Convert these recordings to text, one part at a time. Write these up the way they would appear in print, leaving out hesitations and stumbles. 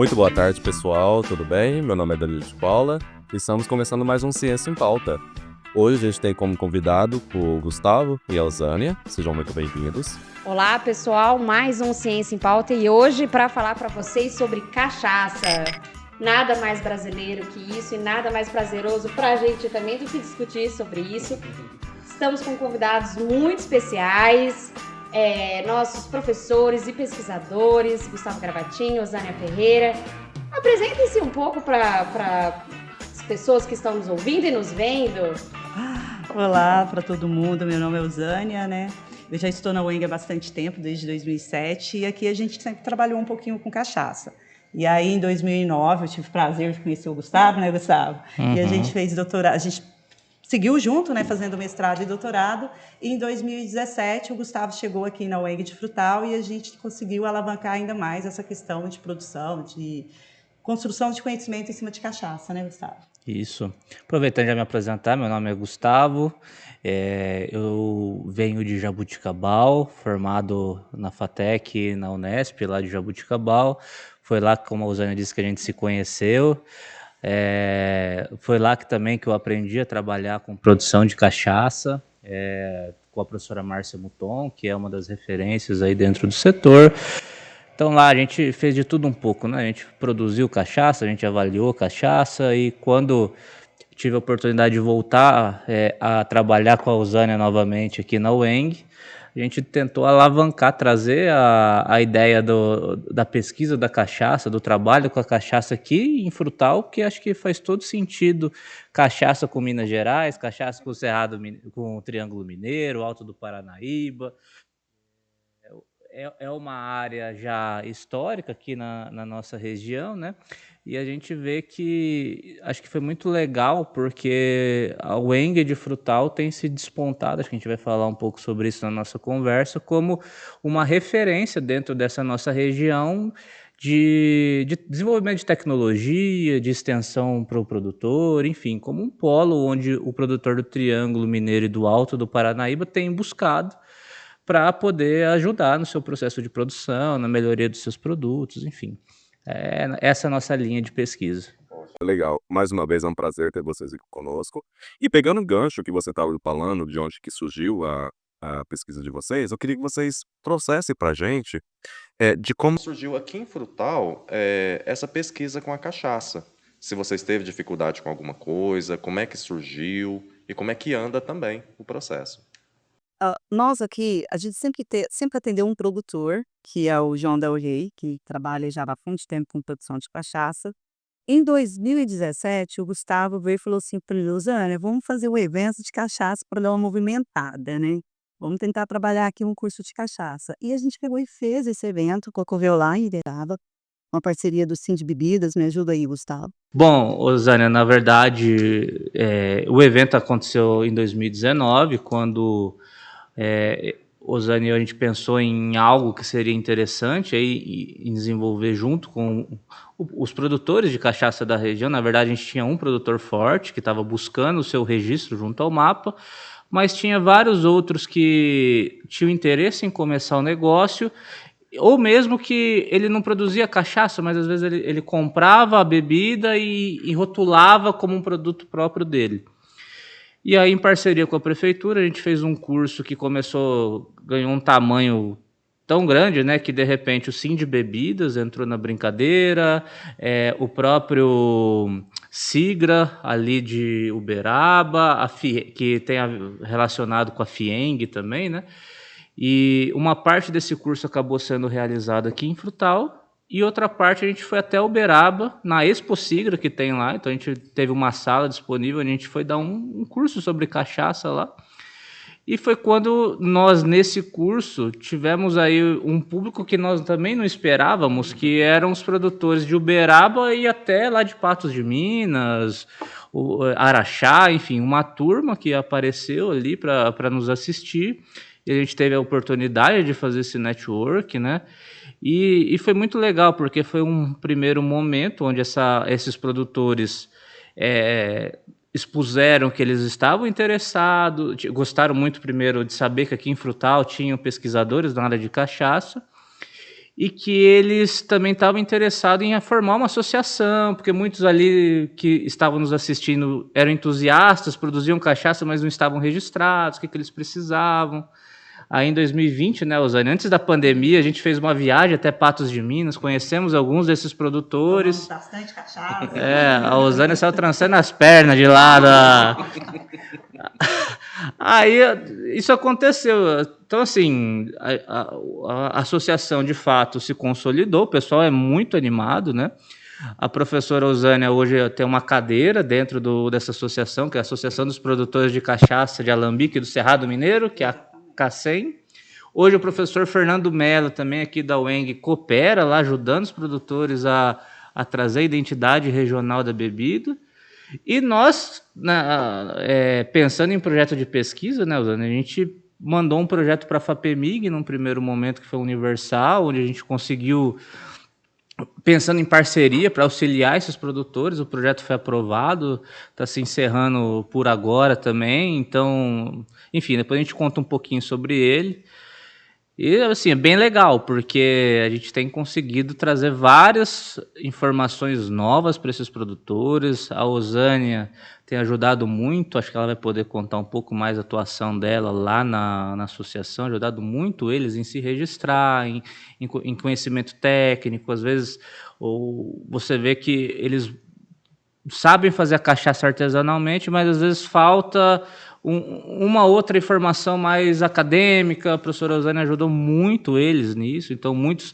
Muito boa tarde, pessoal, tudo bem? Meu nome é Danilo de Paula e estamos começando mais um Ciência em Pauta. Hoje a gente tem como convidado o Gustavo e a Osânia, sejam muito bem-vindos. Olá, pessoal, mais um Ciência em Pauta e hoje para falar para vocês sobre cachaça. Nada mais brasileiro que isso e nada mais prazeroso para a gente também do que discutir sobre isso. Estamos com convidados muito especiais, nossos professores e pesquisadores, Gustavo Gravatinho, Osânia Ferreira. Apresentem-se um pouco para as pessoas que estão nos ouvindo e nos vendo. Olá para todo mundo, meu nome é Osânia, né? Eu já estou na UENG há bastante tempo, desde 2007, e aqui a gente sempre trabalhou um pouquinho com cachaça. E aí, em 2009, eu tive o prazer de conhecer o Gustavo, né, Gustavo? E a gente fez doutorado, a gente seguiu junto, né, fazendo mestrado e doutorado, e em 2017 o Gustavo chegou aqui na UENG de Frutal e a gente conseguiu alavancar ainda mais essa questão de produção, de construção de conhecimento em cima de cachaça, né, Gustavo? Isso. Aproveitando já me apresentar, meu nome é Gustavo, eu venho de Jaboticabal, formado na FATEC, na Unesp, lá de Jaboticabal. Foi lá, como a Osânia disse, que a gente se conheceu. Foi lá também que eu aprendi a trabalhar com produção de cachaça, com a professora Márcia Mouton, que é uma das referências aí dentro do setor. Então lá a gente fez de tudo um pouco, né? A gente produziu cachaça, a gente avaliou cachaça e quando tive a oportunidade de voltar a trabalhar com a Osânia novamente aqui na UENG, a gente tentou alavancar, trazer a ideia da pesquisa da cachaça, do trabalho com a cachaça aqui em Frutal, que acho que faz todo sentido. Cachaça com Minas Gerais, cachaça com o Cerrado, com o Triângulo Mineiro, Alto do Paranaíba. É uma área já histórica aqui na nossa região, né? E a gente vê que acho que foi muito legal porque a UENG de Frutal tem se despontado, acho que a gente vai falar um pouco sobre isso na nossa conversa, como uma referência dentro dessa nossa região de desenvolvimento de tecnologia, de extensão para o produtor, enfim, como um polo onde o produtor do Triângulo Mineiro e do Alto do Paranaíba tem buscado para poder ajudar no seu processo de produção, na melhoria dos seus produtos, enfim. Essa é a nossa linha de pesquisa. Legal, mais uma vez é um prazer ter vocês aqui conosco. E pegando o gancho que você estava falando, de onde que surgiu a pesquisa de vocês, eu queria que vocês trouxessem para a gente de como surgiu aqui em Frutal essa pesquisa com a cachaça. Se vocês teve dificuldade com alguma coisa, como é que surgiu e como é que anda também o processo. Nós aqui, a gente sempre atendeu um produtor, que é o João Del Rey, que trabalha já há bastante tempo com produção de cachaça. Em 2017, o Gustavo veio e falou assim para mim: Osânia, vamos fazer um evento de cachaça para dar uma movimentada, né? Vamos tentar trabalhar aqui um curso de cachaça. E a gente pegou e fez esse evento, que ocorreu lá em Iberaba, uma parceria do Sim de Bebidas. Me ajuda aí, Gustavo. Bom, Osânia, na verdade, o evento aconteceu em 2019, quando Osânia e a gente pensou em algo que seria interessante aí, em desenvolver junto com os produtores de cachaça da região. Na verdade, a gente tinha um produtor forte que estava buscando o seu registro junto ao mapa, mas tinha vários outros que tinham interesse em começar o negócio, ou mesmo que ele não produzia cachaça, mas às vezes ele comprava a bebida e rotulava como um produto próprio dele. E aí, em parceria com a prefeitura, a gente fez um curso que ganhou um tamanho tão grande, né, que de repente o Sim de Bebidas entrou na brincadeira, o próprio Sigra, ali de Uberaba, que tem relacionado com a FIENG também, né? E uma parte desse curso acabou sendo realizado aqui em Frutal, e outra parte a gente foi até Uberaba, na Expo Sigra que tem lá. Então a gente teve uma sala disponível, a gente foi dar um curso sobre cachaça lá. E foi quando nós, nesse curso, tivemos aí um público que nós também não esperávamos, que eram os produtores de Uberaba e até lá de Patos de Minas, Araxá, enfim, uma turma que apareceu ali para nos assistir. E a gente teve a oportunidade de fazer esse network, né? E foi muito legal, porque foi um primeiro momento onde esses produtores expuseram que eles estavam interessados, gostaram muito primeiro de saber que aqui em Frutal tinham pesquisadores na área de cachaça, e que eles também estavam interessados em formar uma associação, porque muitos ali que estavam nos assistindo eram entusiastas, produziam cachaça, mas não estavam registrados, o que eles precisavam. Aí em 2020, né, Osane, antes da pandemia, a gente fez uma viagem até Patos de Minas, conhecemos alguns desses produtores. Tomamos bastante cachaça. A Osane saiu trançando as pernas de lá. Aí isso aconteceu. Então, assim, a associação de fato se consolidou, o pessoal é muito animado, né? A professora Osânia hoje tem uma cadeira dentro dessa associação, que é a Associação dos Produtores de Cachaça de Alambique do Cerrado Mineiro, que é a CACEM. Hoje o professor Fernando Mello, também aqui da UENG, coopera lá, ajudando os produtores a trazer a identidade regional da bebida. E nós, pensando em projeto de pesquisa, né, Osânia, a gente mandou um projeto para a FAPEMIG, num primeiro momento, que foi universal, onde a gente conseguiu, pensando em parceria para auxiliar esses produtores. O projeto foi aprovado, está se encerrando por agora também. Então, enfim, depois a gente conta um pouquinho sobre ele. E, assim, é bem legal, porque a gente tem conseguido trazer várias informações novas para esses produtores. A Osânia tem ajudado muito, acho que ela vai poder contar um pouco mais a atuação dela lá na associação, ajudado muito eles em se registrar, em conhecimento técnico. Às vezes, você vê que eles sabem fazer a cachaça artesanalmente, mas às vezes falta uma outra informação mais acadêmica. A professora Osânia ajudou muito eles nisso, então muitos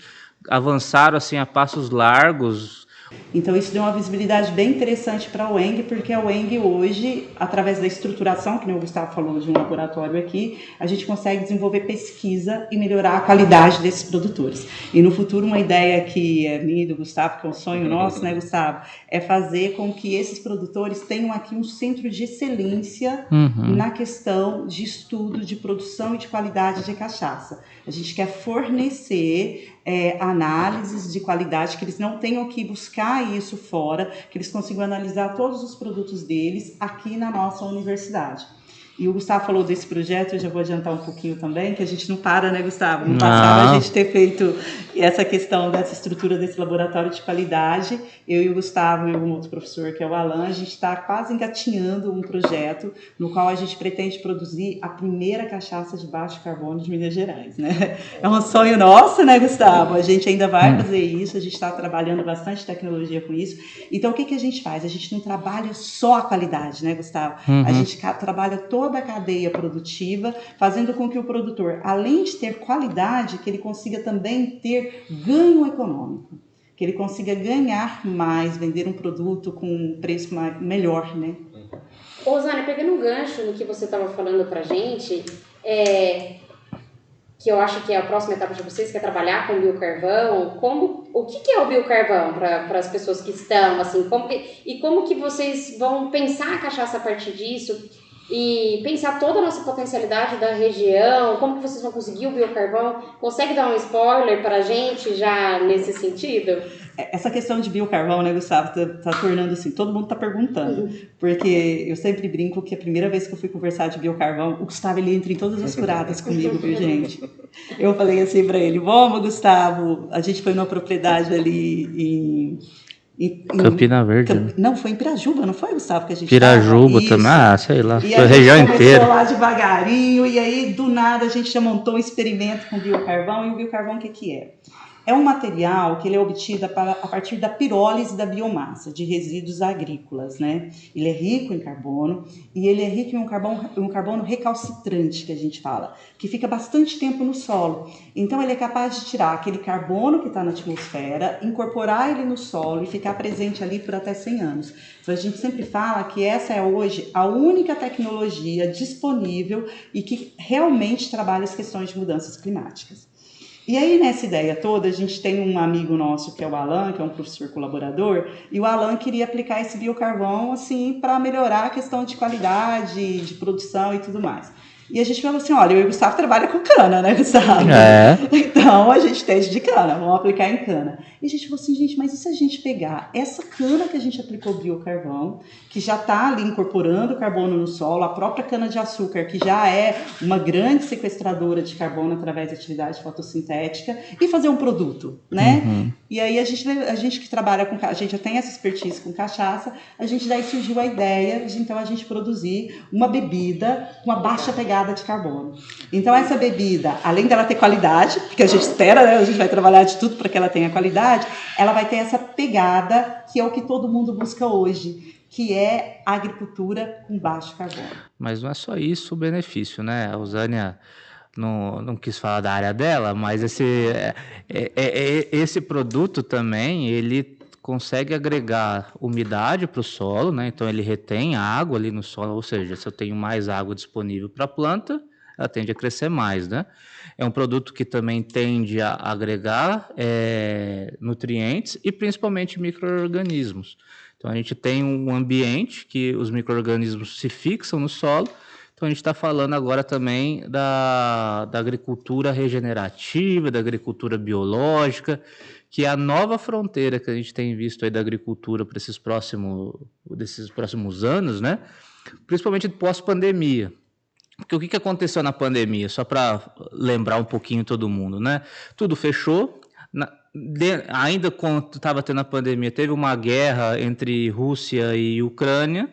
avançaram assim a passos largos. Então isso deu uma visibilidade bem interessante para a UENG, porque a UENG hoje, através da estruturação, que nem o Gustavo falou de um laboratório aqui, a gente consegue desenvolver pesquisa e melhorar a qualidade desses produtores. E no futuro, uma ideia que é minha e do Gustavo, que é um sonho nosso, né, Gustavo, é fazer com que esses produtores tenham aqui um centro de excelência na questão de estudo, de produção e de qualidade de cachaça. A gente quer fornecer análises de qualidade, que eles não tenham que buscar isso fora, que eles consigam analisar todos os produtos deles aqui na nossa universidade. E o Gustavo falou desse projeto, eu já vou adiantar um pouquinho também, que a gente não para, né, Gustavo? No passado a gente ter feito essa questão dessa estrutura desse laboratório de qualidade. Eu e o Gustavo e um outro professor, que é o Alan, a gente está quase engatinhando um projeto no qual a gente pretende produzir a primeira cachaça de baixo carbono de Minas Gerais, né? É um sonho nosso, né, Gustavo? A gente ainda vai fazer isso, a gente está trabalhando bastante tecnologia com isso. Então, o que a gente faz? A gente não trabalha só a qualidade, né, Gustavo? A gente trabalha toda a cadeia produtiva, fazendo com que o produtor, além de ter qualidade, que ele consiga também ter ganho econômico, que ele consiga ganhar mais, vender um produto com um preço melhor, né? Osânia, pegando um gancho no que você estava falando pra gente, que eu acho que é a próxima etapa de vocês, que é trabalhar com biocarvão. O que é o biocarvão para as pessoas que estão, assim, como que vocês vão pensar a cachaça a partir disso? E pensar toda a nossa potencialidade da região, como que vocês vão conseguir o biocarvão? Consegue dar um spoiler para a gente já nesse sentido? Essa questão de biocarvão, né, Gustavo, tá tornando assim, todo mundo tá perguntando, porque eu sempre brinco que a primeira vez que eu fui conversar de biocarvão, o Gustavo, ele entra em todas as furadas comigo, viu, gente? Eu falei assim para ele, vamos, Gustavo, a gente foi numa propriedade ali em Campina Verde. Não, foi em Pirajuba, não foi, Gustavo, que a gente Pirajuba também, sei lá. E a região inteira. Começou lá devagarinho, e aí, do nada, a gente já montou um experimento com biocarvão. E o biocarvão, o que é? É um material que ele é obtido a partir da pirólise da biomassa, de resíduos agrícolas, né? Ele é rico em carbono e ele é rico em um carbono recalcitrante, que a gente fala, que fica bastante tempo no solo. Então, ele é capaz de tirar aquele carbono que está na atmosfera, incorporar ele no solo e ficar presente ali por até 100 anos. Então, a gente sempre fala que essa é hoje a única tecnologia disponível e que realmente trabalha as questões de mudanças climáticas. E aí, nessa ideia toda, a gente tem um amigo nosso, que é o Alan, que é um professor colaborador, e o Alan queria aplicar esse biocarvão, assim, para melhorar a questão de qualidade, de produção e tudo mais. E a gente falou assim, olha, eu e o Gustavo trabalha com cana, né, Gustavo? É. Então, a gente tem de cana, vamos aplicar em cana. E a gente falou assim, gente, mas e se a gente pegar essa cana que a gente aplicou biocarvão, que já está ali incorporando carbono no solo, a própria cana-de-açúcar, que já é uma grande sequestradora de carbono através da atividade fotossintética, e fazer um produto, né? Uhum. E aí a gente que trabalha com, a gente já tem essa expertise com cachaça, a gente daí surgiu a ideia de então a gente produzir uma bebida com uma baixa pegada de carbono. Então essa bebida, além dela ter qualidade, porque a gente espera, né, a gente vai trabalhar de tudo para que ela tenha qualidade, ela vai ter essa pegada que é o que todo mundo busca hoje, que é a agricultura com baixo carbono. Mas não é só isso o benefício, né? A Usânia não quis falar da área dela, mas esse produto também, ele consegue agregar umidade para o solo, né? Então ele retém água ali no solo, ou seja, se eu tenho mais água disponível para a planta, ela tende a crescer mais, né? É um produto que também tende a agregar nutrientes e principalmente micro-organismos. Então a gente tem um ambiente que os micro-organismos se fixam no solo. Então a gente está falando agora também da agricultura regenerativa, da agricultura biológica, que é a nova fronteira que a gente tem visto aí da agricultura para desses próximos anos, né? Principalmente pós-pandemia. Porque o que aconteceu na pandemia? Só para lembrar um pouquinho todo mundo, né? Tudo fechou. Ainda quando estava tendo a pandemia, teve uma guerra entre Rússia e Ucrânia,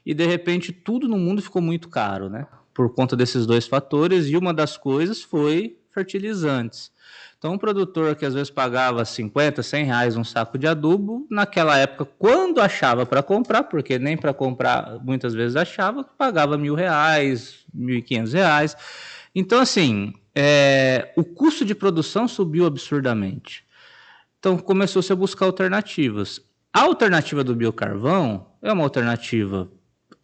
e de repente tudo no mundo ficou muito caro, né? Por conta desses dois fatores, e uma das coisas foi fertilizantes. Então, um produtor que às vezes pagava 50, 100 reais um saco de adubo, naquela época, quando achava para comprar, porque nem para comprar muitas vezes achava, pagava R$1.000, R$1.500. Então, assim, o custo de produção subiu absurdamente. Então, começou-se a buscar alternativas. A alternativa do biocarvão é uma alternativa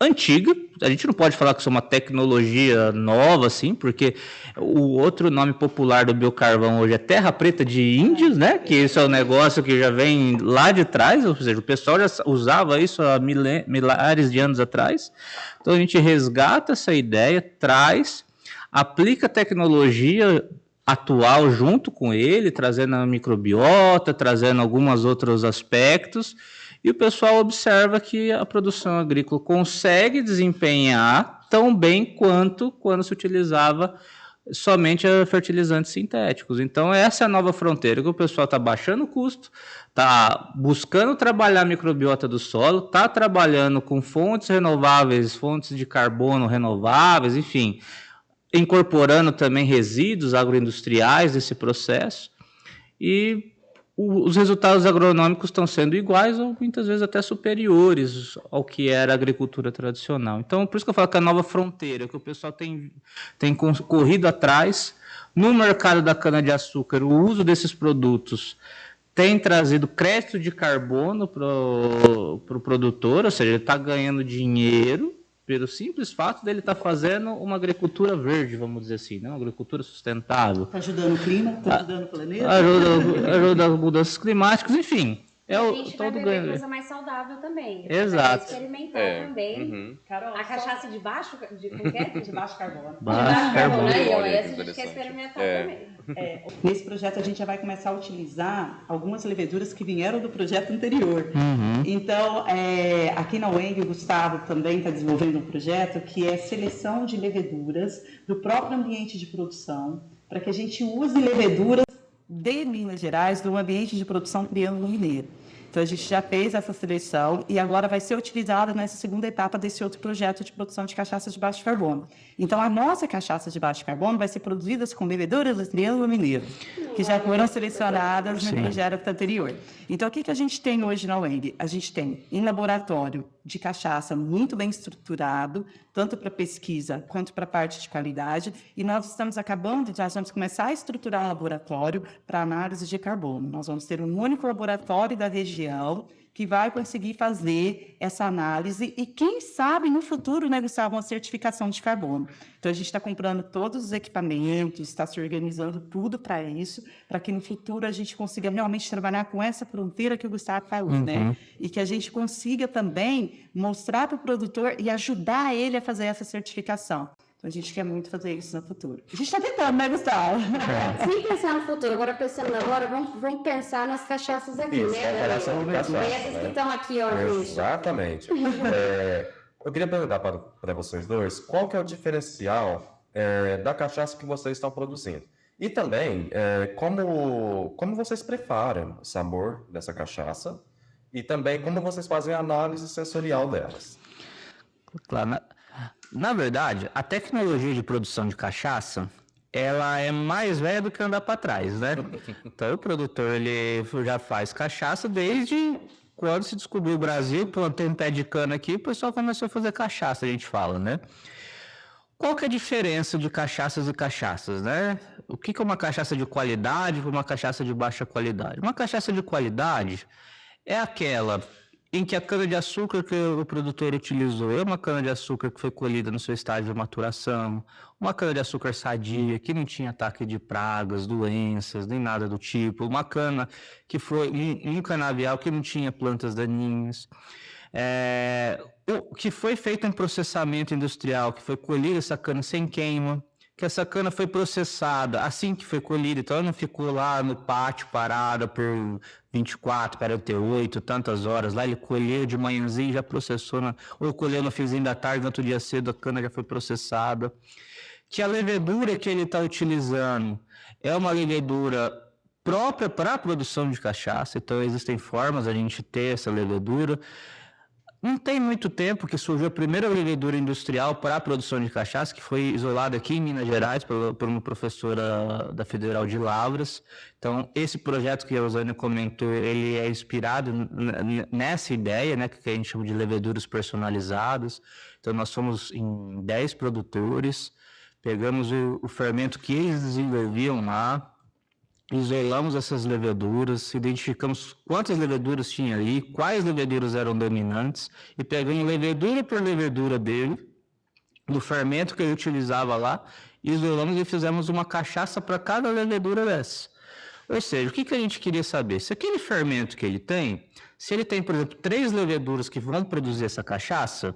antiga, a gente não pode falar que isso é uma tecnologia nova, assim, porque o outro nome popular do biocarvão hoje é terra preta de índios, né? Que isso é um negócio que já vem lá de trás, ou seja, o pessoal já usava isso há milhares de anos atrás. Então a gente resgata essa ideia, traz, aplica a tecnologia atual junto com ele, trazendo a microbiota, trazendo alguns outros aspectos, e o pessoal observa que a produção agrícola consegue desempenhar tão bem quanto quando se utilizava somente fertilizantes sintéticos. Então, essa é a nova fronteira, que o pessoal está baixando o custo, está buscando trabalhar a microbiota do solo, está trabalhando com fontes renováveis, fontes de carbono renováveis, enfim, incorporando também resíduos agroindustriais desse processo, e os resultados agronômicos estão sendo iguais ou muitas vezes até superiores ao que era a agricultura tradicional. Então, por isso que eu falo que a nova fronteira, que o pessoal tem corrido atrás, no mercado da cana-de-açúcar, o uso desses produtos tem trazido crédito de carbono para o produtor, ou seja, ele está ganhando dinheiro pelo simples fato dele estar fazendo uma agricultura verde, vamos dizer assim, né? Uma agricultura sustentável. Está ajudando o clima, está ajudando o planeta. Ajuda as mudanças climáticas, E enfim. a gente vai todo beber ganho. coisa mais saudável também. Exato. Vai experimentar também. Uhum. Carol, A cachaça de baixo, como que é? de baixo carbono. Baixo carbono. Aí, ó, Olha que essa a gente quer interessante. experimentar também. Nesse projeto a gente já vai começar a utilizar algumas leveduras que vieram do projeto anterior. Uhum. Então, aqui na UENG, o Gustavo também está desenvolvendo um projeto que é seleção de leveduras do próprio ambiente de produção, para que a gente use leveduras de Minas Gerais, do ambiente de produção Triângulo Mineiro. Então, a gente já fez essa seleção e agora vai ser utilizada nessa segunda etapa desse outro projeto de produção de cachaças de baixo carbono. Então, a nossa cachaça de baixo carbono vai ser produzida com leveduras do Triângulo Mineiro, que já foram selecionadas no projeto anterior. Então, o que a gente tem hoje na UENG? A gente tem, em laboratório de cachaça muito bem estruturado, tanto para pesquisa quanto para a parte de qualidade, e nós estamos já vamos começar a estruturar um laboratório para análise de carbono. Nós vamos ter um único laboratório da região que vai conseguir fazer essa análise e, quem sabe, no futuro, né, Gustavo, uma certificação de carbono. Então, a gente está comprando todos os equipamentos, está se organizando tudo para isso, para que no futuro a gente consiga realmente trabalhar com essa fronteira que o Gustavo falou, né? E que a gente consiga também mostrar para o produtor e ajudar ele a fazer essa certificação. A gente quer muito fazer isso no futuro. A gente está tentando, né, Gustavo? Sem pensar no futuro, agora, vamos pensar nas cachaças aqui, Isso, né? cachaça de cachaça, Essas que né? estão aqui, ó, gente. Exatamente. Eu queria perguntar para vocês dois, qual que é o diferencial da cachaça que vocês estão produzindo? E também, como vocês preparam o sabor dessa cachaça e também como vocês fazem a análise sensorial delas. Claro, na verdade, a tecnologia de produção de cachaça, ela é mais velha do que andar para trás, né? Então, o produtor, ele já faz cachaça desde quando se descobriu o Brasil, plantei um pé de cana aqui, o pessoal começou a fazer cachaça, a gente fala, né? Qual que é a diferença de cachaças e cachaças, né? O que é uma cachaça de qualidade e uma cachaça de baixa qualidade? Uma cachaça de qualidade é aquela em que a cana-de-açúcar que o produtor utilizou é uma cana-de-açúcar que foi colhida no seu estágio de maturação, uma cana-de-açúcar sadia, que não tinha ataque de pragas, doenças, nem nada do tipo, uma cana que foi um canavial que não tinha plantas daninhas, que foi feito um processamento industrial, que foi colhida essa cana sem queima, que essa cana foi processada assim que foi colhida, então ela não ficou lá no pátio parada por 24, 48, tantas horas. Lá ele colheu de manhãzinho, já processou, ou colheu no finzinho da tarde, no outro dia cedo a cana já foi processada. Que a levedura que ele está utilizando é uma levedura própria para a produção de cachaça, então existem formas de a gente ter essa levedura. Não tem muito tempo que surgiu a primeira levedura industrial para a produção de cachaça, que foi isolada aqui em Minas Gerais por uma professora da Federal de Lavras. Então, esse projeto que a Rosânia comentou, ele é inspirado nessa ideia, né, que a gente chama de leveduras personalizadas. Então, nós somos em 10 produtores, pegamos o fermento que eles desenvolviam lá, isolamos essas leveduras, identificamos quantas leveduras tinha ali, quais leveduras eram dominantes, e pegando levedura por levedura dele, do fermento que ele utilizava lá, isolamos e fizemos uma cachaça para cada levedura dessa. Ou seja, o que a gente queria saber? Se aquele fermento que ele tem, se ele tem, por exemplo, 3 leveduras que vão produzir essa cachaça,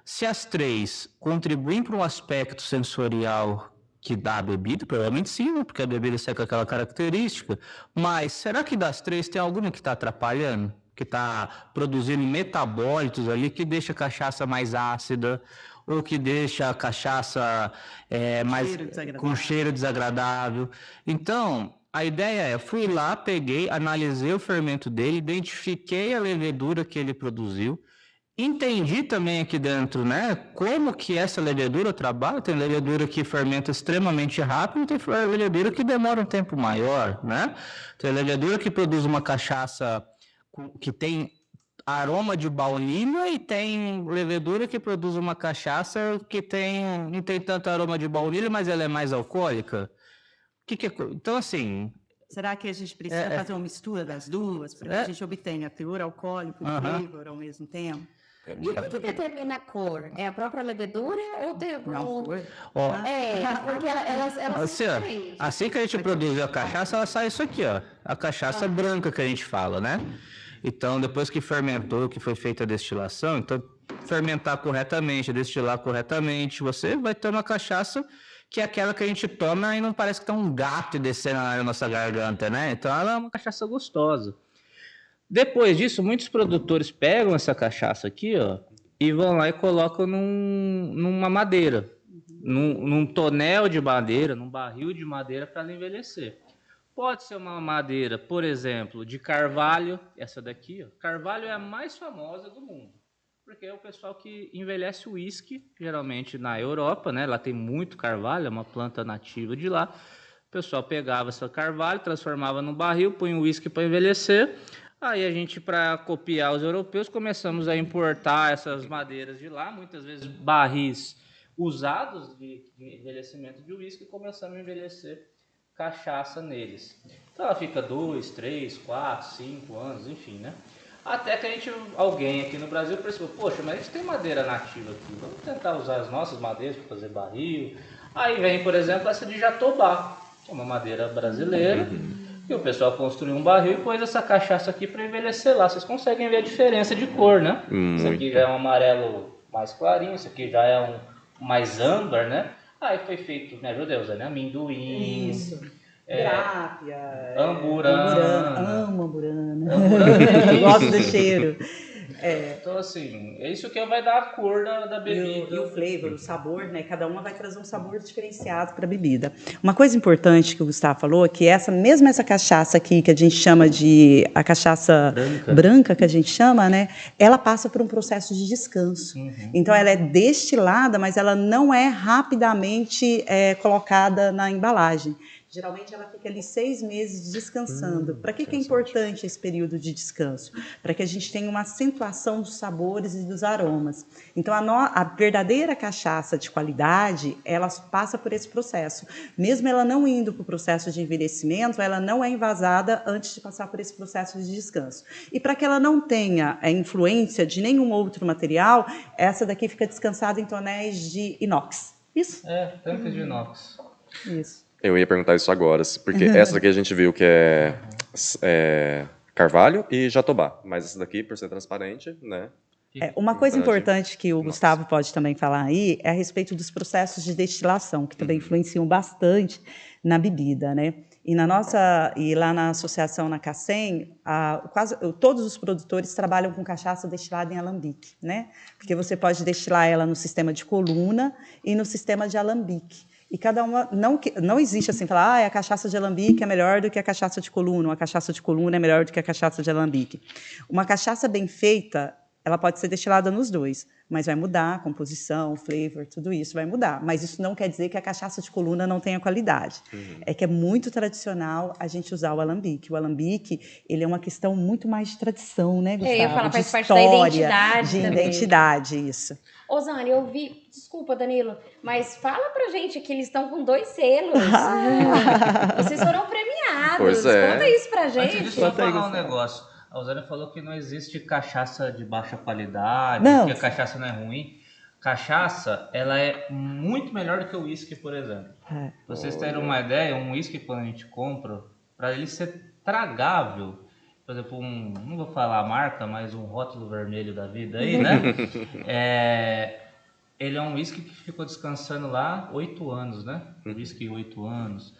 se as 3 contribuem para um aspecto sensorial que dá a bebida, provavelmente sim, né? Porque a bebida sai com aquela característica, mas será que das 3 tem alguma que está atrapalhando? Que está produzindo metabólitos ali, que deixa a cachaça mais ácida, ou que deixa a cachaça com cheiro desagradável. Então, a ideia fui lá, peguei, analisei o fermento dele, identifiquei a levedura que ele produziu, entendi também aqui dentro, né, como que essa levedura trabalha. Tem levedura que fermenta extremamente rápido, tem levedura que demora um tempo maior, né? Tem levedura que produz uma cachaça que tem aroma de baunilha e tem levedura que produz uma cachaça que não tem tanto aroma de baunilha, mas ela é mais alcoólica. Então, assim... Será que a gente precisa fazer uma mistura das duas, para que a gente obtenha teor alcoólico e flavor ao mesmo tempo? E o que determina a cor? É a própria levedura ou tem algum... Não, porque elas são diferentes. Assim que a gente produz a cachaça, ela sai isso aqui, ó. A cachaça branca que a gente fala, né? Então, depois que fermentou, que foi feita a destilação, então, fermentar corretamente, destilar corretamente, você vai ter uma cachaça que é aquela que a gente toma e não parece que tem um gato descendo na nossa garganta, né? Então, ela é uma cachaça gostosa. Depois disso, muitos produtores pegam essa cachaça aqui, ó, e vão lá e colocam numa madeira, num tonel de madeira, num barril de madeira para ela envelhecer. Pode ser uma madeira, por exemplo, de carvalho, essa daqui, ó. Carvalho é a mais famosa do mundo, porque é o pessoal que envelhece o uísque, geralmente na Europa, né? Lá tem muito carvalho, é uma planta nativa de lá. O pessoal pegava essa carvalho, transformava num barril, põe o uísque para envelhecer. Aí a gente, para copiar os europeus, começamos a importar essas madeiras de lá, muitas vezes barris usados de envelhecimento de uísque, e começamos a envelhecer cachaça neles. Então ela fica 2, 3, 4, 5 anos, enfim, né? Até que alguém aqui no Brasil percebeu, poxa, mas a gente tem madeira nativa aqui, vamos tentar usar as nossas madeiras para fazer barril. Aí vem, por exemplo, essa de jatobá, que é uma madeira brasileira, e o pessoal construiu um barril e pôs essa cachaça aqui para envelhecer lá. Vocês conseguem ver a diferença de cor, né? Isso aqui já é um amarelo mais clarinho, isso aqui já é mais âmbar, né? Aí foi feito, me ajuda, Deus, né? Amendoim, Isso. é, Grápia, amburana. amo amburana. Amburana é Eu gosto do isso. cheiro. Então, assim, é isso que vai dar a cor da bebida. E o flavor, o sabor, né? Cada uma vai trazer um sabor diferenciado para a bebida. Uma coisa importante que o Gustavo falou é que mesmo essa cachaça aqui, que a gente chama de a cachaça branca que a gente chama, né? Ela passa por um processo de descanso. Então, ela é destilada, mas ela não é rapidamente colocada na embalagem. Geralmente ela fica ali 6 meses descansando. Para que é importante esse período de descanso? Para que a gente tenha uma acentuação dos sabores e dos aromas. Então a verdadeira cachaça de qualidade, ela passa por esse processo. Mesmo ela não indo para o processo de envelhecimento, ela não é envasada antes de passar por esse processo de descanso. E para que ela não tenha influência de nenhum outro material, essa daqui fica descansada em tonéis de inox. Isso? Tanque de inox. Isso. Eu ia perguntar isso agora, porque essa daqui a gente viu que é carvalho e jatobá, mas essa daqui, por ser transparente, né? Uma coisa importante que o Nossa. Gustavo pode também falar aí é a respeito dos processos de destilação, que também influenciam bastante na bebida, né? E lá na associação, na Cacém, todos os produtores trabalham com cachaça destilada em alambique, né? Porque você pode destilar ela no sistema de coluna e no sistema de alambique. E cada uma, não existe assim, falar, a cachaça de alambique é melhor do que a cachaça de coluna, ou a cachaça de coluna é melhor do que a cachaça de alambique. Uma cachaça bem feita, ela pode ser destilada nos dois, mas vai mudar a composição, o flavor, tudo isso vai mudar. Mas isso não quer dizer que a cachaça de coluna não tenha qualidade. É que é muito tradicional a gente usar o alambique. O alambique, ele é uma questão muito mais de tradição, né, Gustavo? Eu ia falar, de faz parte história, da identidade de também. identidade, isso. Ô, Zane, eu vi, desculpa, Danilo, mas fala pra gente que eles estão com 2 selos. Vocês foram premiados. Pois é. Conta isso pra Antes gente. disso, eu falar um negócio. A Osana falou que não existe cachaça de baixa qualidade, Não. que a cachaça não é ruim. Cachaça, ela é muito melhor do que o uísque, por exemplo. Pra vocês terem uma ideia, um uísque quando a gente compra, para ele ser tragável, por exemplo, não vou falar a marca, mas um rótulo vermelho da vida aí, né? Ele é um uísque que ficou descansando lá 8 anos, né? Uísque 8 anos.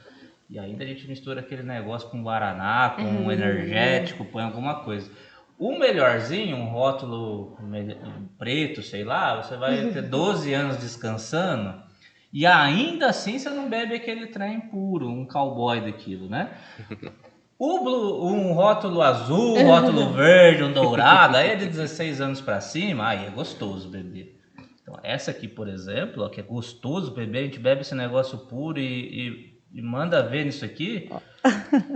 E ainda a gente mistura aquele negócio com guaraná, com um energético, põe alguma coisa. O melhorzinho, um rótulo preto, sei lá, você vai ter 12 anos descansando e ainda assim você não bebe aquele trem puro, um cowboy daquilo, né? Um rótulo azul, um rótulo verde, um dourado, aí é de 16 anos pra cima, aí é gostoso beber. Então essa aqui, por exemplo, ó, que é gostoso beber, a gente bebe esse negócio puro e manda ver nisso aqui,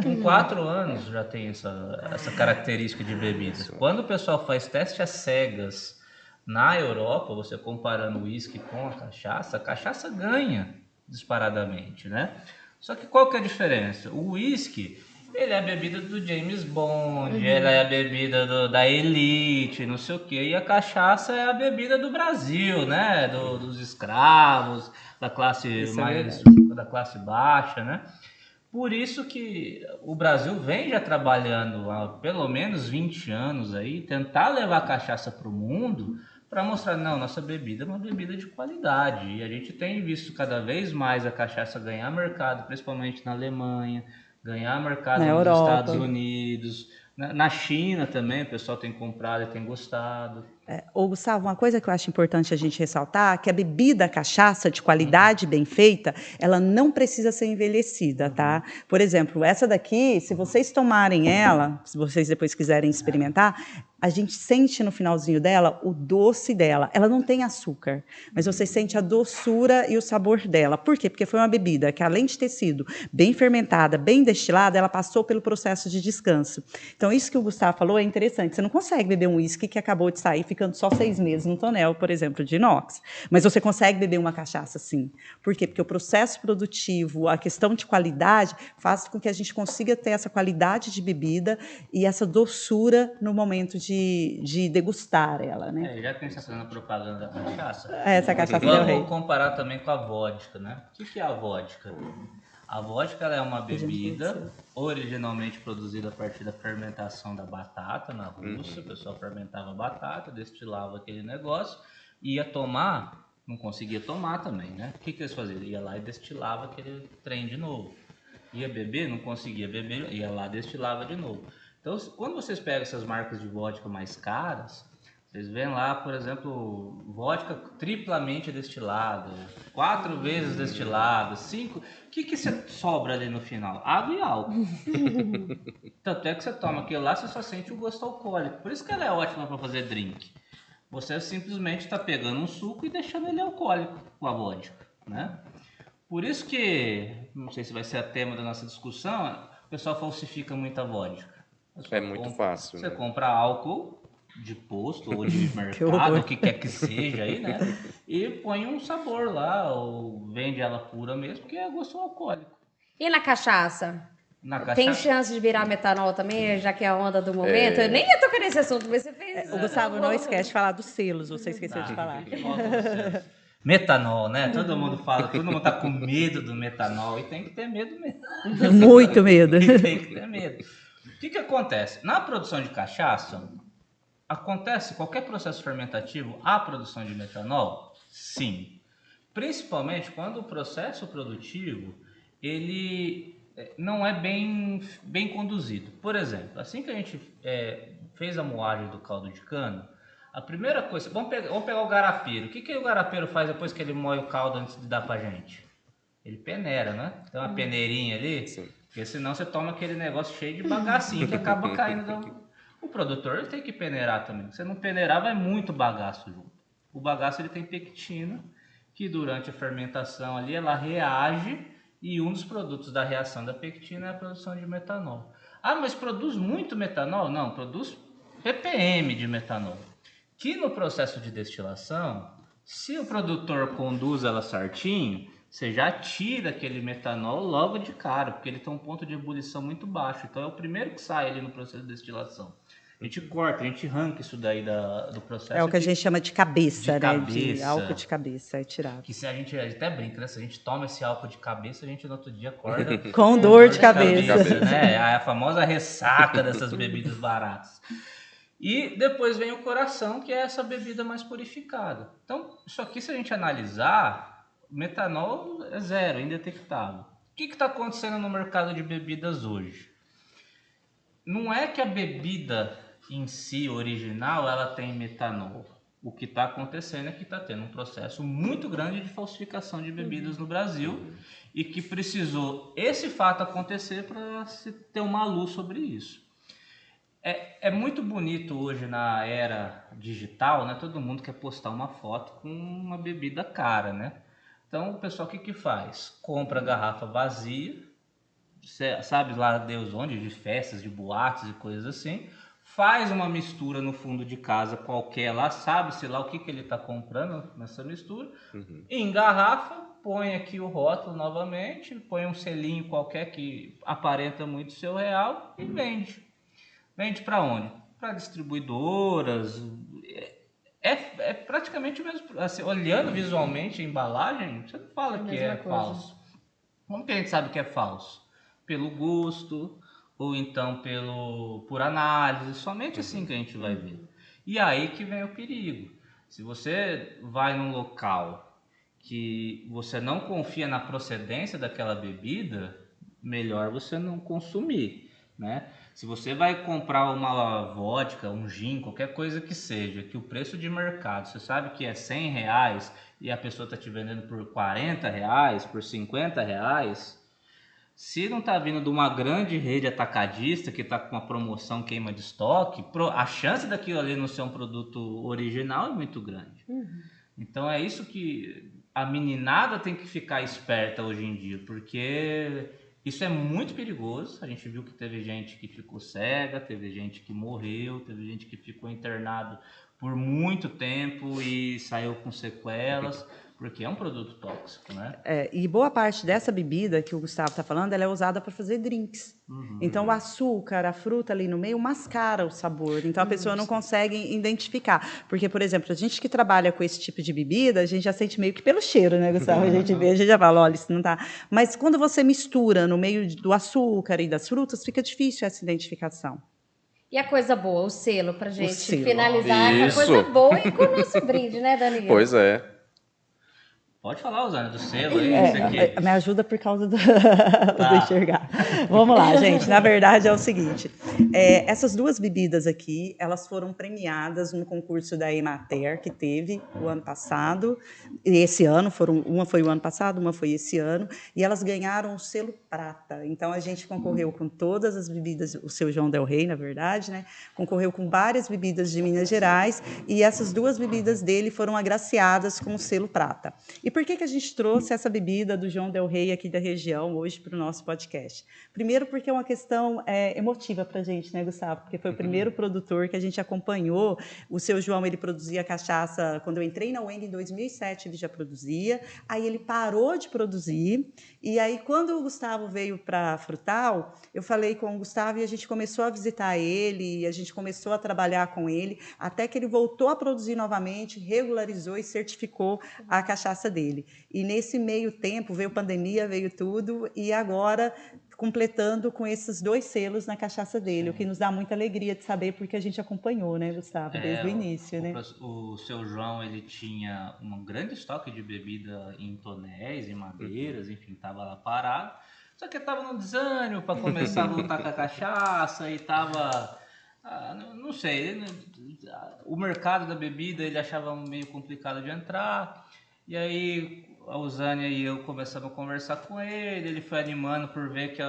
com 4 anos já tem essa característica de bebida. Quando o pessoal faz teste às cegas na Europa, você comparando o uísque com a cachaça ganha disparadamente, né? Só que qual que é a diferença? O uísque, ele é a bebida do James Bond, ele é a bebida da elite, não sei o quê. E a cachaça é a bebida do Brasil, né? Dos escravos, da classe da classe baixa, né? Por isso que o Brasil vem já trabalhando há pelo menos 20 anos aí, tentar levar a cachaça para o mundo, para mostrar, não, nossa bebida é uma bebida de qualidade. E a gente tem visto cada vez mais a cachaça ganhar mercado, principalmente na Alemanha, ganhar mercado Na nos Europa. Estados Unidos, na China também, o pessoal tem comprado e tem gostado. Ô, Gustavo, uma coisa que eu acho importante a gente ressaltar é que a bebida cachaça de qualidade bem feita, ela não precisa ser envelhecida, tá? Por exemplo, essa daqui, se vocês tomarem ela, se vocês depois quiserem experimentar, a gente sente no finalzinho dela o doce dela. Ela não tem açúcar, mas você sente a doçura e o sabor dela. Por quê? Porque foi uma bebida que, além de ter sido bem fermentada, bem destilada, ela passou pelo processo de descanso. Então, isso que o Gustavo falou é interessante. Você não consegue beber um uísque que acabou de sair ficando só 6 meses no tonel, por exemplo, de inox. Mas você consegue beber uma cachaça sim. Por quê? Porque o processo produtivo, a questão de qualidade, faz com que a gente consiga ter essa qualidade de bebida e essa doçura no momento de degustar ela, né? Já que a gente está fazendo propaganda da cachaça, Essa cachaça Del Rey. vamos comparar também com a vodka, né? O que é a vodka? A vodka ela é uma bebida originalmente produzida a partir da fermentação da batata na Rússia. O pessoal fermentava a batata, destilava aquele negócio, ia tomar Não conseguia tomar também, né? O que eles faziam? Ia lá e destilava aquele trem de novo. Ia beber, não conseguia beber, ia lá e destilava de novo. Então, quando vocês pegam essas marcas de vodka mais caras, vocês veem lá, por exemplo, vodka triplamente destilada, 4 vezes destilada, 5... O que sobra ali no final? Água e álcool. Tanto é que você toma aquilo lá, você só sente o gosto alcoólico. Por isso que ela é ótima para fazer drink. Você simplesmente está pegando um suco e deixando ele alcoólico com a vodka, né? Por isso que, não sei se vai ser o tema da nossa discussão, o pessoal falsifica muita vodka. É muito fácil, Você né? compra álcool de posto ou de mercado, horror. o que quer que seja aí, né? E põe um sabor lá, ou vende ela pura mesmo, porque é gosto alcoólico. E na cachaça? Na Tem cachaça, chance de virar metanol também, já que é a onda do momento? Eu nem ia tocar nesse assunto, mas você fez. O Gustavo, não esquece de falar dos selos, você esqueceu de falar. que volta você. Metanol, né? Todo mundo fala, todo mundo tá com medo do metanol e tem que ter medo mesmo. Muito medo. Tem que ter medo. O que acontece? Na produção de cachaça, acontece qualquer processo fermentativo a produção de metanol? Sim. Principalmente quando o processo produtivo ele não é bem conduzido. Por exemplo, assim que a gente fez a moagem do caldo de cana, a primeira coisa... Vamos pegar o garapeiro. O que o garapeiro faz depois que ele moe o caldo antes de dar pra gente? Ele peneira, né? Tem uma peneirinha ali, Sim. porque senão você toma aquele negócio cheio de bagacinho que acaba caindo. O produtor ele tem que peneirar também. Se não peneirar, vai muito bagaço junto. O bagaço ele tem pectina, que durante a fermentação ali ela reage e um dos produtos da reação da pectina é a produção de metanol. Ah, mas produz muito metanol? Não, produz ppm de metanol. Que no processo de destilação, se o produtor conduz ela certinho, você já tira aquele metanol logo de cara, porque ele tem um ponto de ebulição muito baixo. Então é o primeiro que sai ali no processo de destilação. A gente corta, a gente arranca isso daí do processo. É o que a gente chama de cabeça, né? cabeça. De álcool de cabeça, é tirado. Que se a gente até brinca, né? Se a gente toma esse álcool de cabeça, a gente no outro dia acorda Com dor de cabeça. né? A famosa ressaca dessas bebidas baratas. E depois vem o coração, que é essa bebida mais purificada. Então, isso aqui, se a gente analisar, metanol é zero, indetectável. O que está acontecendo no mercado de bebidas hoje? Não é que a bebida em si, original, ela tem metanol. O que está acontecendo é que está tendo um processo muito grande de falsificação de bebidas no Brasil e que precisou esse fato acontecer para se ter uma luz sobre isso. É muito bonito hoje na era digital, né? Todo mundo quer postar uma foto com uma bebida cara, né? Então o pessoal o que faz? Compra a garrafa vazia, sabe lá Deus onde, de festas, de boates e coisas assim, faz uma mistura no fundo de casa qualquer lá, sabe-se lá o que ele está comprando nessa mistura, engarrafa, põe aqui o rótulo novamente, põe um selinho qualquer que aparenta muito seu real e vende. Vende para onde? Para distribuidoras. É praticamente o mesmo. Assim, olhando visualmente a embalagem, você não fala que é falso. Como que a gente sabe que é falso? Pelo gosto, ou então por análise. Somente assim que a gente vai ver. E aí que vem o perigo. Se você vai num local que você não confia na procedência daquela bebida, melhor você não consumir, né? Se você vai comprar uma vodka, um gin, qualquer coisa que seja, que o preço de mercado, você sabe que é R$100 e a pessoa está te vendendo por R$40, por R$50, se não está vindo de uma grande rede atacadista que está com uma promoção queima de estoque, a chance daquilo ali não ser um produto original é muito grande. Então é isso que a meninada tem que ficar esperta hoje em dia, porque... Isso é muito perigoso. A gente viu que teve gente que ficou cega, teve gente que morreu, teve gente que ficou internado por muito tempo e saiu com sequelas, porque é um produto tóxico, né? E boa parte dessa bebida que o Gustavo está falando, ela é usada para fazer drinks. Então, o açúcar, a fruta ali no meio mascara o sabor. Então, a pessoa não consegue identificar. Porque, por exemplo, a gente que trabalha com esse tipo de bebida, a gente já sente meio que pelo cheiro, né, Gustavo? A gente vê, a gente já fala, olha, isso não tá... Mas quando você mistura no meio do açúcar e das frutas, fica difícil essa identificação. E a coisa boa, o selo, pra gente selo. finalizar com a Isso. coisa boa e com o nosso brinde, né, Danilo? Pois é. Pode falar, Osana, do selo aí, isso aqui. Me ajuda por causa do enxergar. Vamos lá, gente. Na verdade é o seguinte, essas duas bebidas aqui, elas foram premiadas no concurso da Emater, que teve o ano passado, e esse ano, uma foi o ano passado, uma foi esse ano, e elas ganharam o selo prata. Então a gente concorreu com todas as bebidas, o seu João Del Rey, na verdade, né? Concorreu com várias bebidas de Minas Gerais, e essas duas bebidas dele foram agraciadas com o selo prata. E por que a gente trouxe essa bebida do João Del Rey aqui da região hoje para o nosso podcast? Primeiro porque é uma questão emotiva para a gente, né, Gustavo? Porque foi o primeiro produtor que a gente acompanhou. O seu João, ele produzia cachaça, quando eu entrei na UENG em 2007, ele já produzia, aí ele parou de produzir, e aí quando o Gustavo veio para Frutal, eu falei com o Gustavo e a gente começou a visitar ele, e a gente começou a trabalhar com ele, até que ele voltou a produzir novamente, regularizou e certificou a cachaça dele. E nesse meio tempo veio pandemia, veio tudo, e agora completando com esses 2 selos na cachaça dele, o que nos dá muita alegria de saber, porque a gente acompanhou, né, Gustavo, desde o início, né? O seu João, ele tinha um grande estoque de bebida em tonéis, em madeiras, enfim, estava lá parado, só que estava no desânimo para começar a lutar com a cachaça, e estava... não sei, o mercado da bebida ele achava meio complicado de entrar, e aí a Usânia e eu começamos a conversar com ele foi animando por ver que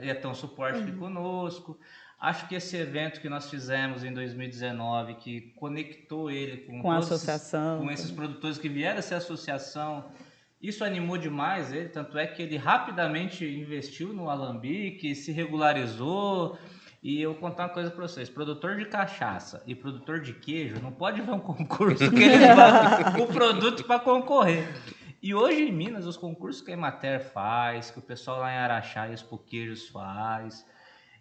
ia ter um suporte aqui conosco. Acho que esse evento que nós fizemos em 2019, que conectou ele com a associação, com esses produtores que vieram essa associação, isso animou demais ele, tanto é que ele rapidamente investiu no alambique, se regularizou. E eu vou contar uma coisa para vocês, produtor de cachaça e produtor de queijo não pode ver um concurso que eles vão o produto para concorrer. E hoje em Minas, os concursos que a Emater faz, que o pessoal lá em Araxá e Expo Queijos faz,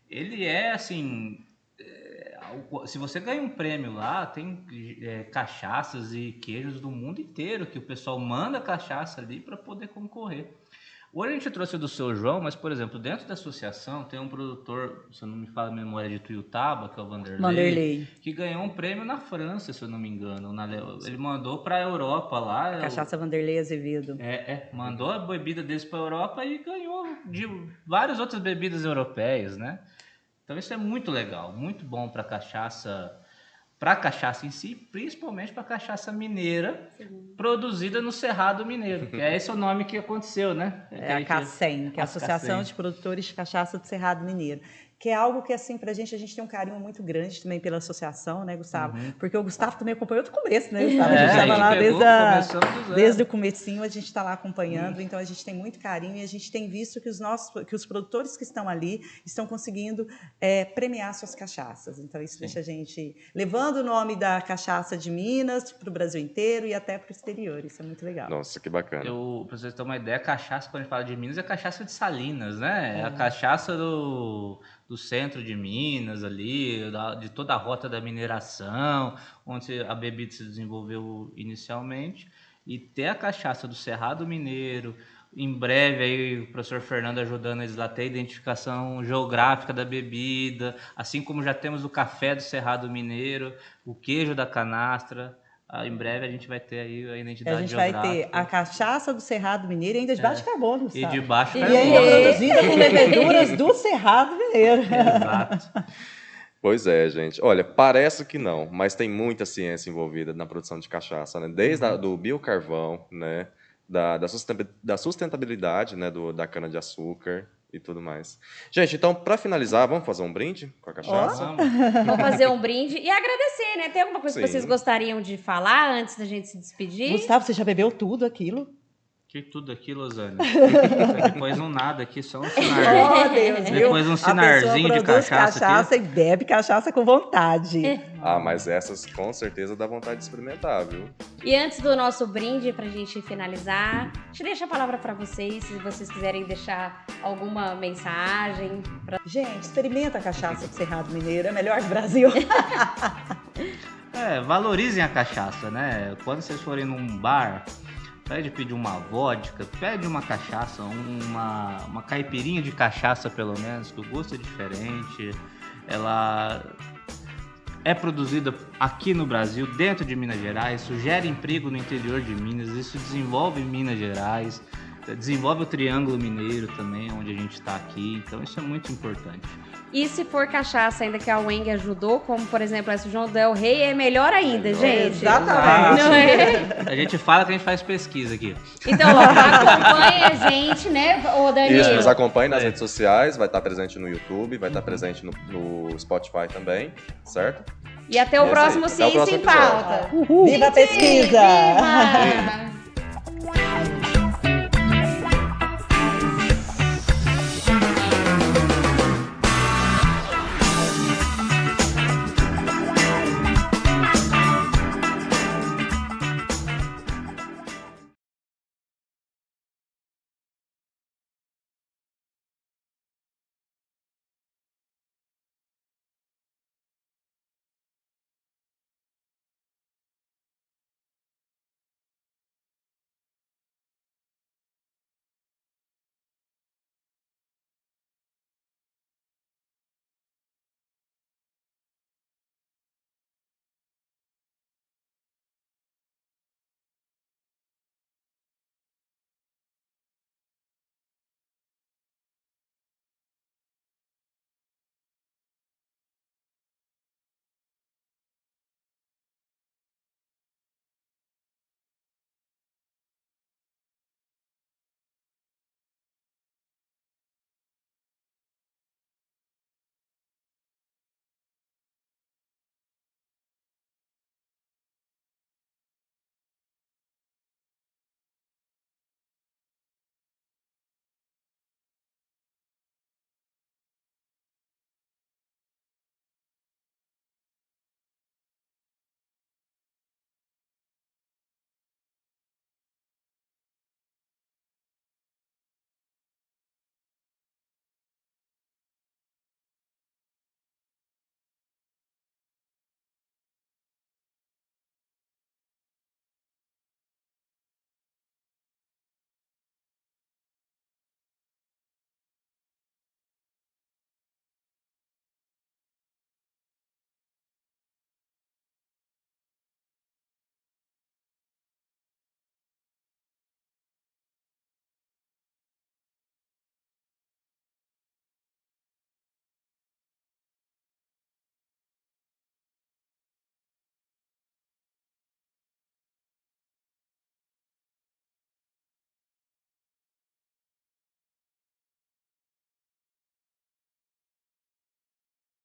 ele é assim, se você ganha um prêmio lá, tem cachaças e queijos do mundo inteiro, que o pessoal manda cachaça ali para poder concorrer. Hoje a gente trouxe do seu João, mas, por exemplo, dentro da associação tem um produtor, se eu não me falo a memória, de Tuiutaba, que é o Vanderlei, que ganhou um prêmio na França, se eu não me engano. Ele mandou para a Europa lá. Cachaça Vanderlei Azevedo. Mandou a bebida deles para a Europa e ganhou de várias outras bebidas europeias, né? Então isso é muito legal, muito bom para cachaça em si, principalmente para cachaça mineira, produzida no Cerrado Mineiro, que é esse o nome que aconteceu, né? É a CACEM, que é a Associação de Produtores de Cachaça do Cerrado Mineiro, que é algo que, assim, pra gente tem um carinho muito grande também pela associação, né, Gustavo? Porque o Gustavo também acompanhou do começo, né, Gustavo? A gente estava lá desde o comecinho, a gente está lá acompanhando, então a gente tem muito carinho e a gente tem visto que os produtores que estão ali estão conseguindo premiar suas cachaças. Então isso deixa a gente levando o nome da cachaça de Minas para o Brasil inteiro e até para o exterior. Isso é muito legal. Nossa, que bacana. Para vocês terem uma ideia, a cachaça, quando a gente fala de Minas, é cachaça de Salinas, né? É a cachaça do centro de Minas ali, de toda a rota da mineração, onde a bebida se desenvolveu inicialmente, e ter a cachaça do Cerrado Mineiro, em breve aí o professor Fernando ajudando eles lá a ter a identificação geográfica da bebida, assim como já temos o café do Cerrado Mineiro, o queijo da canastra. Em breve a gente vai ter aí a identidade geográfica. A gente vai ter a cachaça do Cerrado Mineiro, ainda de baixo carbono, sabe? E de baixo carbono. E ainda produzida com leveduras do Cerrado Mineiro. Exato. Pois é, gente. Olha, parece que não, mas tem muita ciência envolvida na produção de cachaça, né? Desde do biocarvão, né? Da sustentabilidade, né? Da cana-de-açúcar e tudo mais. Gente, então, para finalizar, vamos fazer um brinde com a cachaça? Vamos fazer um brinde e agradecer, né? Tem alguma coisa que vocês gostariam de falar antes da gente se despedir? Gustavo, você já bebeu tudo aquilo? Que tudo aqui, Losane? Depois um nada aqui, só um sinar. Oh, Deus, depois um sinarzinho de cachaça aqui. E bebe cachaça com vontade. Mas essas com certeza dá vontade de experimentar, viu? E antes do nosso brinde, pra gente finalizar, deixa eu deixar a palavra pra vocês, se vocês quiserem deixar alguma mensagem. Gente, experimenta a cachaça do Cerrado Mineiro, é a melhor do Brasil. Valorizem a cachaça, né? Quando vocês forem num bar, pede pedir uma vodka, pede uma cachaça, uma caipirinha de cachaça pelo menos, que o gosto é diferente. Ela é produzida aqui no Brasil, dentro de Minas Gerais, isso gera emprego no interior de Minas, isso desenvolve Minas Gerais, desenvolve o Triângulo Mineiro também, onde a gente está aqui, então isso é muito importante. E se for cachaça ainda que a Weng ajudou, como por exemplo essa João Del Rey, é melhor ainda, gente. Exatamente. Não é? A gente fala que a gente faz pesquisa aqui. Então, ó, acompanha a gente, né, ô Danilo? Isso, nos acompanhe nas redes sociais, vai estar presente no YouTube, vai estar presente no Spotify também, certo? E até o É isso aí. próximo Até o Ciência próximo em episódio. Pauta. Viva a pesquisa! Viva!